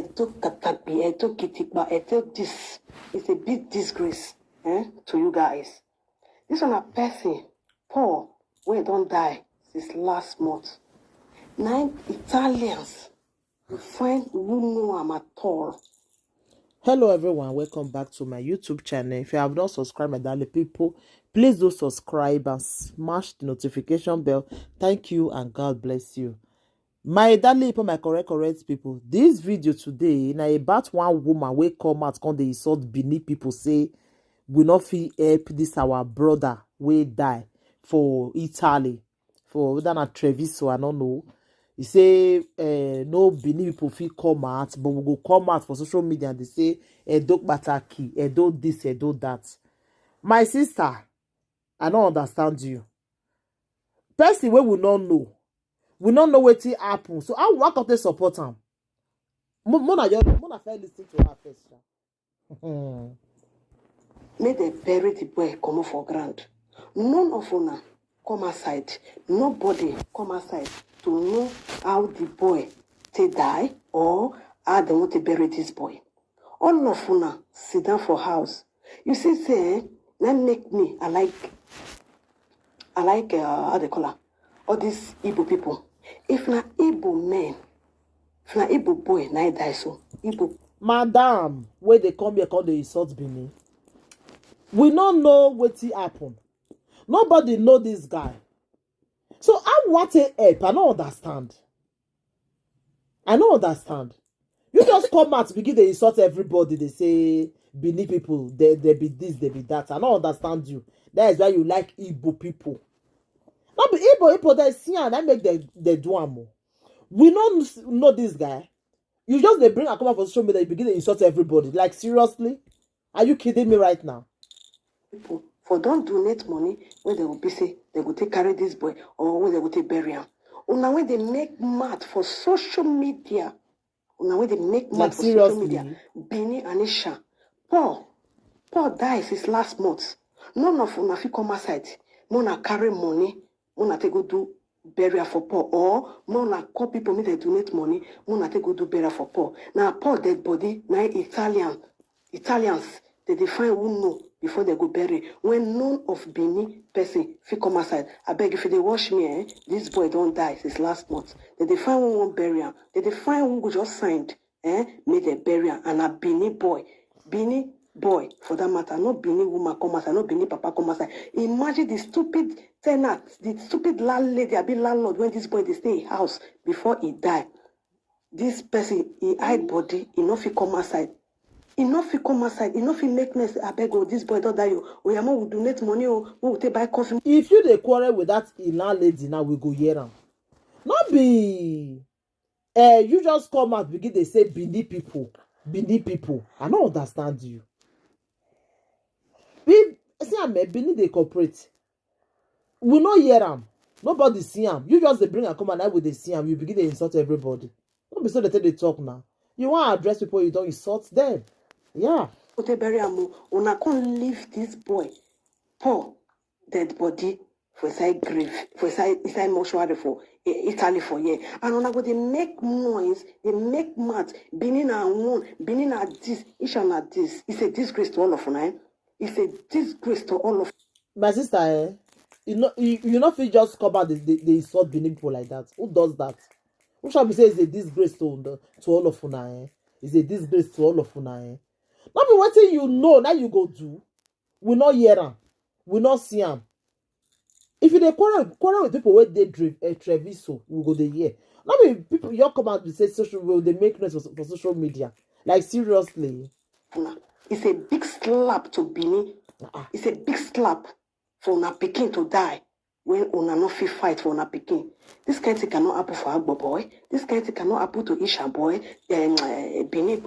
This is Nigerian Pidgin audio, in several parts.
took Kpeme, I took Kitikba, I took this. It's a big disgrace to you guys. This one a person, Paul, where don't die since last month. 9 Italians, you find who know him at all. Hello everyone, welcome back to my YouTube channel. If you have not subscribed, my darling people, please do subscribe and smash the notification bell. Thank you and God bless you. My darling people, my correct people, this video today na about one woman wey come out come dey insult Benin people, say we not fit help this our brother wey die for Italy, for whether na Treviso, I don't know. He say no Benin people fit come out, but we go come out for social media and they say Edo Bataki, Edo this, Edo that. My sister, I don't understand you. Person wey we not know. We don't know what happen. So how work out they support him? Mona first listen to her first. May they bury the boy come for ground. None of una come aside. Nobody come aside to know how the boy to die or how they want to bury this boy. All of una sit down for house. You see, say, that make me, I like how they call her, all these Igbo people. If na Igbo men, if na Igbo boy, na die so. Igbo. Madam, where they come here, call the insult Benin. We don't know what happened. Nobody know this guy. So I want to help. I don't understand. You just come out, begin to insult everybody. They say Benin people, they be this, they be that. I don't understand you. That is why you like Igbo people. Not be Igbo people that see and I make the do more. We don't know this guy. You just they bring a come out for social media, you begin to insult everybody. Like seriously? Are you kidding me right now? People for don't donate money when they will be say they will take carry this boy or when they will take bury him. Now when they make mad for social media, now when they make mad like for seriously? social media, Benin and Isha, Paul dies his last month. None of una fit come aside. None carry money. None take go do burial for Paul, or none call people make they donate money. None take go do burial for Paul. Now Paul dead body. Now Italians they define who know before they go bury. When none of Benin person fit come aside, I beg if they wash me, this boy don't die since last month. They define who won't bury him. They define who go just signed, make the burial and a Benin boy, for that matter, not Benin woman come aside, not Benin papa come aside. Imagine the stupid tenant, the stupid landlady, a big landlord when this boy they stay in house before he die. This person, he hide body, he not fit come aside. He not fit come aside, he not fit make mess. I beg this boy don't die. We will donate money or we will take buy coffee. If you dey quarrel with that landlady now, we go hear am. Not be you just come out begin they say Benin people. I don't understand you. Benin they cooperate. We no hear am. Nobody see am. You just they bring a come and I will they see am. You begin to insult everybody. Don't be so that they talk now. You want to address people, you don't insult them. Yeah. Una can't leave this boy, Paul, dead body for side grave, for side mortuary for Italy for year. And una go they make noise, they make mad. Benin and one, Benin at this, Ishan at this. It's a disgrace to all of us. It's a disgrace to all of. My sister, you know if you just come out they insult Benin people like that. Who does that? Who shall be say it's a disgrace to all of una? It's a disgrace to all of una. Not be what you know now you go do. We not hear them. We not see them. If you dey quarrel with people where they Treviso, we go dey hear. Not be people you come out and say social media, they make noise for social media. Like seriously. It's a big slap to Benin. It's a big slap for una pikin to die when una no fit fight for una pikin. This kind of thing cannot happen for Agbo boy. This kind of thing cannot happen to Isha boy. Benin,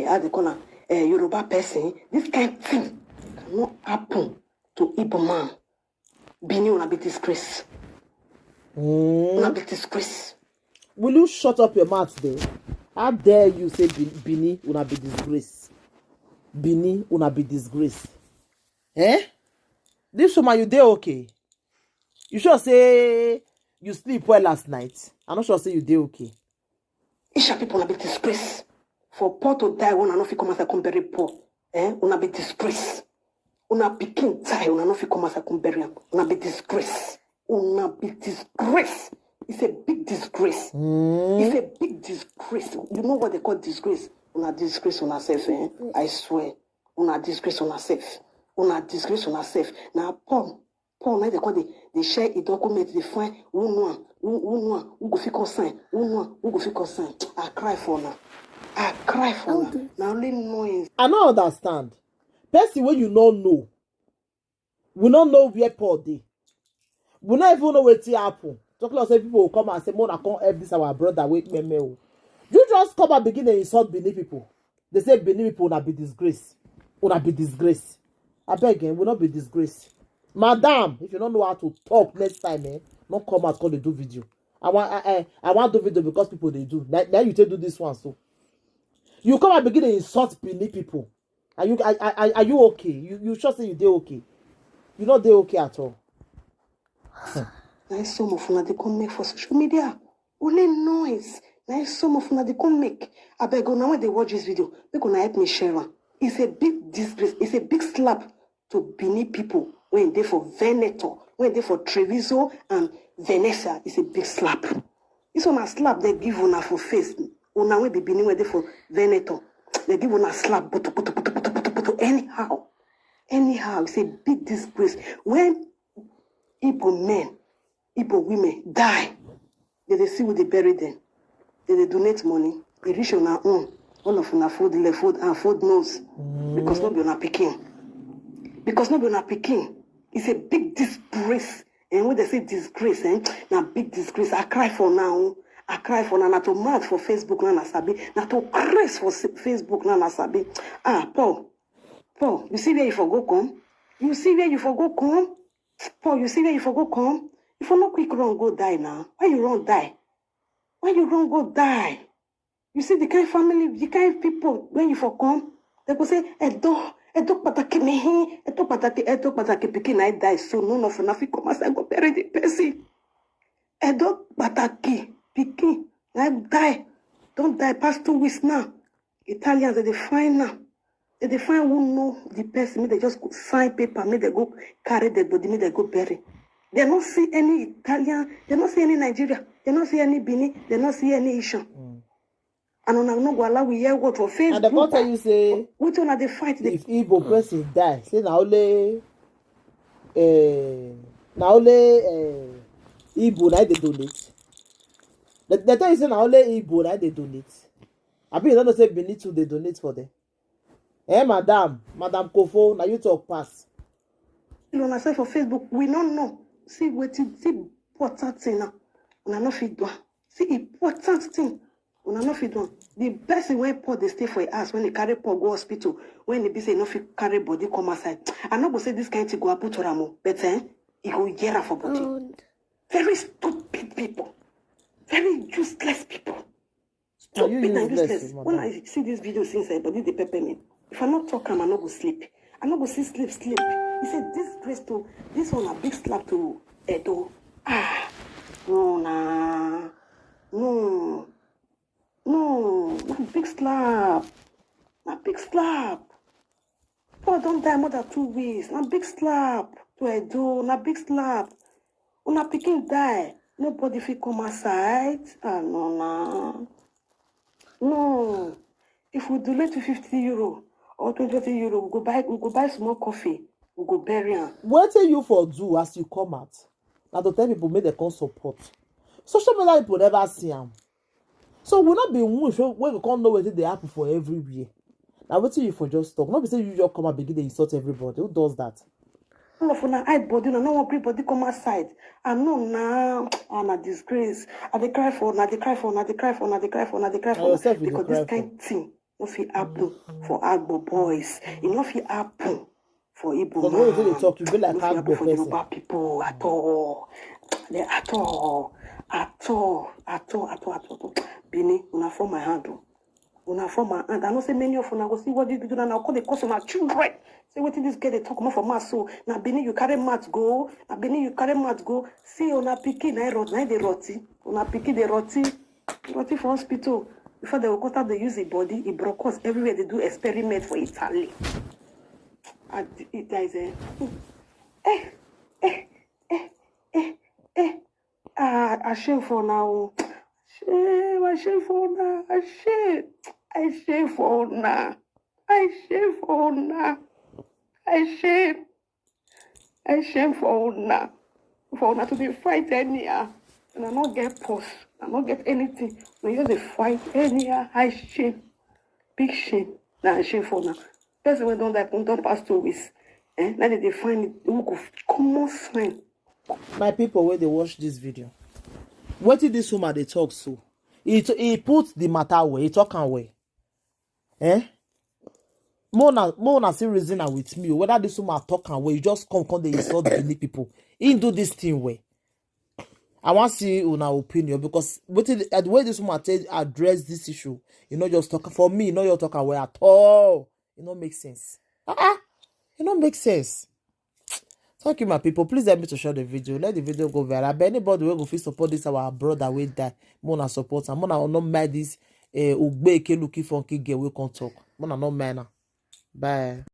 how they call Yoruba person. This kind of thing cannot happen to Igbo man. Benin una be disgrace. Una be disgrace. Will you shut up your mouth there? How dare you say Benin una be disgrace? Benin una be disgrace. This woman, you dey okay? You sure say you sleep well last night? I'm not sure say you dey okay. Isha people una be disgrace. For Paul to die, una no fit come outside come bury Paul. Una be disgrace. Una pikin die, una no fit come outside come bury am. Una be disgrace. Una be disgrace. It's a big disgrace. It's a big disgrace. You know what they call disgrace? Una disgrace on herself, I swear. Una disgrace on herself. Una disgrace on herself. Now Paul, now they call they share a document, they find who go fit sign, who go fit sign. I cry for now. I cry for now. Now only noise. I don't understand. Person when you don't know, we don't know where Paul dey. We not even know what happen. Talk like say people will come and say, "Mona can't help this our brother with Kpeme." You just come and begin to insult Benin people. They say Benin people will not be disgraced. Will not be disgraced. I beg again, will not be disgraced. Madam, if you don't know how to talk next time, don't come out call they do video. I want do video because people they do. Now you take do this one so. You come and begin to insult Benin people. Are you okay? You sure say you dey okay? You not dey okay at all. Now some of una they come make for social media. Only noise. Now some of una they come make. I beg you now when they watch this video, they gonna help me share one. It's a big disgrace. It's a big slap to Benin people when they for Veneto, when they for Treviso and Venezia. It's a big slap. This one a slap they give una for face. Una when be Benin when they for Veneto. They give una slap. But anyhow, it's a big disgrace. When Igbo men, Igbo women die, they see what they bury them. They donate money. They reach on our own. All of una food left, food and food nose. Because not be on a picking. Because not be on a picking. It's a big disgrace. And when they say disgrace, now big disgrace. I cry for now. I cry for now. Not to mad for Facebook now na sabi. Not to craze for Facebook now na sabi. Paul, you see where you for go come? You see where you for go come? Paul, you see where you for go come? If you not quick run go die now. Why you run die? Why you run go die? You see the kind of family, the kind of people, when you for come, they go say, Edo pataki mehi, Edo pataki pikin I die, so none of you come as I go bury the person. Edo pataki pikin I die. Don't die past 2 weeks now. Italians, they define now. They define who know the person, they just go sign paper, they go carry the body, they go bury. They don't see any Italian, they don't see any Nigeria, they don't see any Benin, they don't see any Asian. And on no go allow we hear what for Facebook. And the more you say, which one are they fight? If Igbo person die, say now only Igbo now they donate. The tell you say now only Igbo now they donate. I mean, you don't say Benin too they donate for them. Madam Kofo, now you talk pass. You know, I say for Facebook, we don't know. See important thing now. We are not fit do. See important thing. We are not fit do. The best thing when Paul they stay for a house when they carry Paul go hospital when they be say no fit carry body come outside. I not go say this kind of thing go happen to Ramo, but it go hear for body. Very stupid people, very useless people. Stupid and useless. When I see this video since I body the Kpeme, if I not talk, I'm not go sleep. I not go see sleep. He said this grace to this one a big slap to Edo. No, not big slap. Not big slap. Paul don't die more than 2 weeks. Not big slap to Edo. Not big slap. When a pikin die, nobody fit come outside. No. If we donate to 50 euro or 20 euro, we go buy small coffee. We go bury am. What tell you for do as you come out? Now to tell people make they come support. Social media people never see them. So we not be one when we can't know whether they happen for everywhere. Now what you for just talk? Not be say you just come and begin to insult everybody. Who does that? All of una hide body, no one everybody come outside. I know now, I'm a disgrace. They cry for. Because this kind of thing no fit happen for Agbo boys. It no fit happen for Igbo man. But when you talk, you be like Agbo for Yoruba people at all. At all. Bini, una for my hand. Una for my hand. I know say many of una go see what you do now. Call the customer children. Say what this girl they talk more for mass. So now Bini you carry mat go. See una pikin na rot na dey roti. Una pikin dey roti for hospital. Before they will go start to use the body, it broke us everywhere. They do experiment for Italy. There is a shame for now. Shame for now. Shame for now. Shame for now. For now to be fight anyhow. And I not get post. I not get anything. We just fight anyhow. Shame. Big shame. Now shame for now. Person when don't pass 2 weeks. Now they find it. They go common sign. My people, when they watch this video, what did this woman they talk so? He put the matter away. He talk away. More see reason with me. Whether this woman talk away, you just come they insult Benin people. He do this thing way. I want to see una opinion because the way this woman address this issue, you know, just talk for me. You know, you're talking away at all. It don't make sense. It don't make sense. Thank you, my people. Please help me to share the video. Let the video go viral. But anybody will go feel support this our brother will die. Mona support and Mona not mind this ugbe looking funky girl we can talk. Mona not mind. Bye.